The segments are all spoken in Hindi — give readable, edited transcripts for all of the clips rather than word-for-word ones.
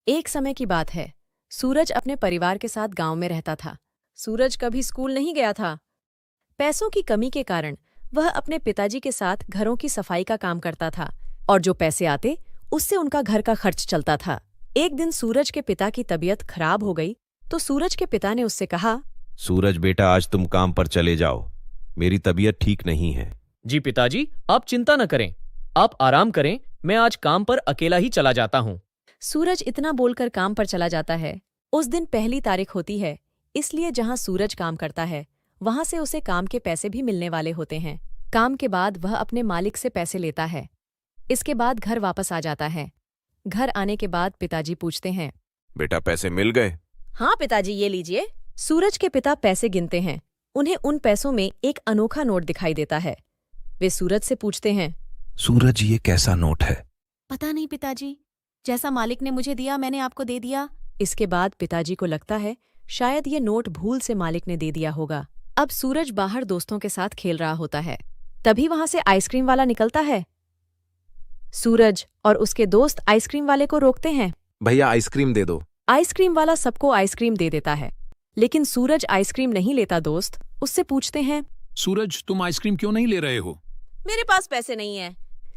एक समय की बात है। सूरज अपने परिवार के साथ गांव में रहता था। सूरज कभी स्कूल नहीं गया था। पैसों की कमी के कारण वह अपने पिताजी के साथ घरों की सफाई का काम करता था और जो पैसे आते उससे उनका घर का खर्च चलता था। एक दिन सूरज के पिता की तबीयत खराब हो गई तो सूरज के पिता ने उससे कहा, सूरज बेटा, आज तुम काम पर चले जाओ, मेरी तबीयत ठीक नहीं है। जी पिताजी, आप चिंता न करें, आप आराम करें, मैं आज काम पर अकेला ही चला जाता हूँ। सूरज इतना बोलकर काम पर चला जाता है। उस दिन पहली तारीख होती है, इसलिए जहां सूरज काम करता है वहां से उसे काम के पैसे भी मिलने वाले होते हैं। काम के बाद वह अपने मालिक से पैसे लेता है। इसके बाद घर वापस आ जाता है। घर आने के बाद पिताजी पूछते हैं, बेटा पैसे मिल गए? हाँ पिताजी, ये लीजिए। सूरज के पिता पैसे गिनते हैं। उन्हें उन पैसों में एक अनोखा नोट दिखाई देता है। वे सूरज से पूछते हैं, सूरज, ये कैसा नोट है? पता नहीं पिताजी, जैसा मालिक ने मुझे दिया मैंने आपको दे दिया। इसके बाद पिताजी को लगता है शायद ये नोट भूल से मालिक ने दे दिया होगा। अब सूरज बाहर दोस्तों के साथ खेल रहा होता है। तभी वहां से आइसक्रीम वाला निकलता है। सूरज और उसके दोस्त आइसक्रीम वाले को रोकते हैं। भैया आइसक्रीम दे दो। आइसक्रीम वाला सबको आइसक्रीम दे देता है, लेकिन सूरज आइसक्रीम नहीं लेता। दोस्त उससे पूछते हैं, सूरज, तुम आइसक्रीम क्यों नहीं ले रहे हो? मेरे पास पैसे नहीं है।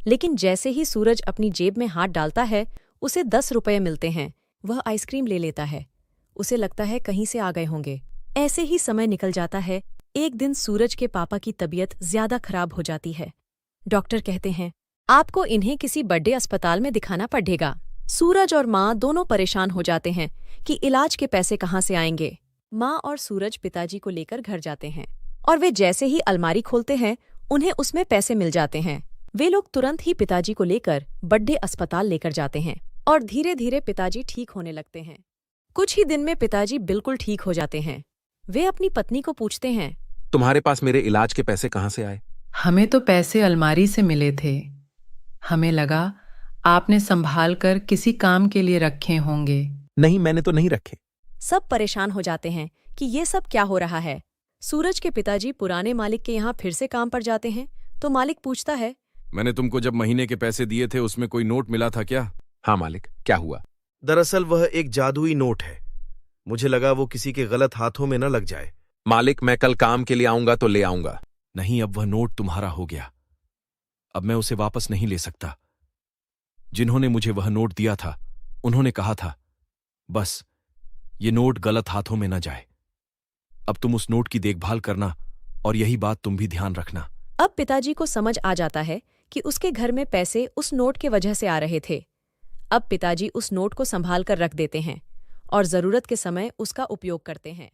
लेकिन जैसे ही सूरज अपनी जेब में हाथ डालता है उसे 10 रुपये मिलते हैं। वह आइसक्रीम ले लेता है। उसे लगता है कहीं से आ गए होंगे। ऐसे ही समय निकल जाता है। एक दिन सूरज के पापा की तबीयत ज्यादा खराब हो जाती है। डॉक्टर कहते हैं, आपको इन्हें किसी बड़े अस्पताल में दिखाना पड़ेगा। सूरज और माँ दोनों परेशान हो जाते हैं कि इलाज के पैसे कहाँ से आएंगे। माँ और सूरज पिताजी को लेकर घर जाते हैं और वे जैसे ही अलमारी खोलते हैं उन्हें उसमें पैसे मिल जाते हैं। वे लोग तुरंत ही पिताजी को लेकर बड़े अस्पताल लेकर जाते हैं और धीरे धीरे पिताजी ठीक होने लगते हैं। कुछ ही दिन में पिताजी बिल्कुल ठीक हो जाते हैं। वे अपनी पत्नी को पूछते हैं, तुम्हारे पास मेरे इलाज के पैसे कहाँ से आए? हमें तो पैसे अलमारी से मिले थे। हमें लगा आपने संभाल कर किसी काम के लिए रखे होंगे। नहीं, मैंने तो नहीं रखे। सब परेशान हो जाते हैं कि ये सब क्या हो रहा है। सूरज के पिताजी पुराने मालिक के यहाँ फिर से काम पर जाते हैं तो मालिक पूछता है, मैंने तुमको जब महीने के पैसे दिए थे उसमें कोई नोट मिला था क्या? हाँ मालिक, क्या हुआ? दरअसल वह एक जादुई नोट है। मुझे लगा वो किसी के गलत हाथों में न लग जाए। मालिक, मैं कल काम के लिए आऊंगा तो ले आऊंगा। नहीं, अब वह नोट तुम्हारा हो गया। अब मैं उसे वापस नहीं ले सकता। जिन्होंने मुझे वह नोट दिया था उन्होंने कहा था, बस ये नोट गलत हाथों में न जाए। अब तुम उस नोट की देखभाल करना और यही बात तुम भी ध्यान रखना। अब पिताजी को समझ आ जाता है कि उसके घर में पैसे उस नोट के वजह से आ रहे थे। अब पिताजी उस नोट को संभाल कर रख देते हैं और जरूरत के समय उसका उपयोग करते हैं।